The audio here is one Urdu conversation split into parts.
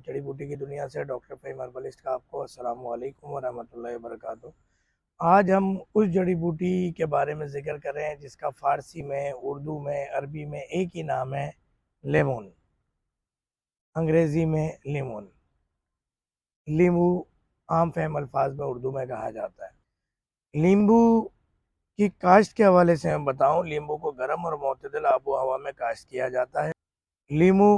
جڑی بوٹی کی دنیا سے ڈاکٹر فہیم ہربلسٹ کا آپ کو السلام علیکم ورحمۃ اللہ وبرکاتہ۔ آج ہم اس جڑی بوٹی کے بارے میں ذکر کر رہے ہیں جس کا فارسی میں، اردو میں، عربی میں ایک ہی نام ہے، لیمون، انگریزی میں لیمون۔ لیمبو عام فہم الفاظ میں اردو میں کہا جاتا ہے۔ لیمبو کی کاشت کے حوالے سے میں بتاؤں، لیمبو کو گرم اور معتدل آب و ہوا میں کاشت کیا جاتا ہے۔ لیمو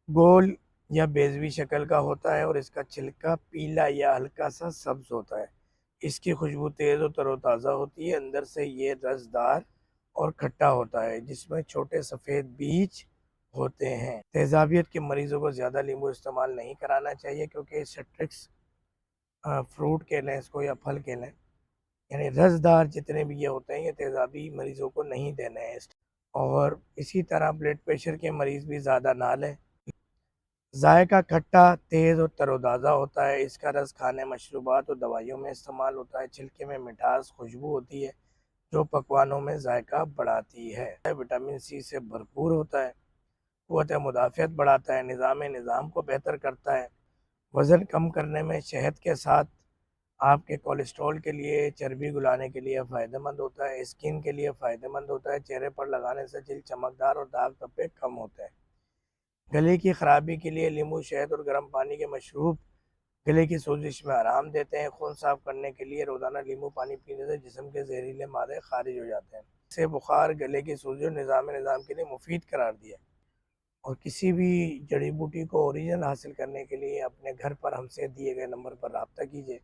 گول یا بیضوی شکل کا ہوتا ہے اور اس کا چھلکا پیلا یا ہلکا سا سبز ہوتا ہے۔ اس کی خوشبو تیز و تر و تازہ ہوتی ہے۔ اندر سے یہ رسدار اور کھٹا ہوتا ہے جس میں چھوٹے سفید بیج ہوتے ہیں۔ تیزابیت کے مریضوں کو زیادہ لیمو استعمال نہیں کرانا چاہیے کیونکہ سٹرکس فروٹ کہہ لیں اس کو یا پھل کہہ لیں، یعنی رسدار جتنے بھی یہ ہوتے ہیں یہ تیزابی مریضوں کو نہیں دینے ہیں۔ اور اسی طرح بلڈ پریشر کے مریض بھی زیادہ نہ لیں۔ ذائقہ کھٹا، تیز اور تر و تازہ ہوتا ہے۔ اس کا رس کھانے، مشروبات اور دوائیوں میں استعمال ہوتا ہے۔ چھلکے میں مٹھاس، خوشبو ہوتی ہے جو پکوانوں میں ذائقہ بڑھاتی ہے۔ وٹامن سی سے بھرپور ہوتا ہے، قوت مدافعت بڑھاتا ہے، نظام کو بہتر کرتا ہے، وزن کم کرنے میں شہد کے ساتھ آپ کے کولیسٹرول کے لیے، چربی گلانے کے لیے فائدہ مند ہوتا ہے، اسکن کے لیے فائدہ مند ہوتا ہے، چہرے پر لگانے سے جلد چمکدار اور داغ دھبے کم ہوتے ہیں۔ گلے کی خرابی کے لیے لیمو، شہد اور گرم پانی کے مشروب گلے کی سوزش میں آرام دیتے ہیں۔ خون صاف کرنے کے لیے روزانہ لیمو پانی پینے سے جسم کے زہریلے مادے خارج ہو جاتے ہیں۔ اسے بخار، گلے کی سوزش اور نظام کے لیے مفید قرار دیا۔ اور کسی بھی جڑی بوٹی کو اوریجنل حاصل کرنے کے لیے اپنے گھر پر ہم سے دیے گئے نمبر پر رابطہ کیجیے۔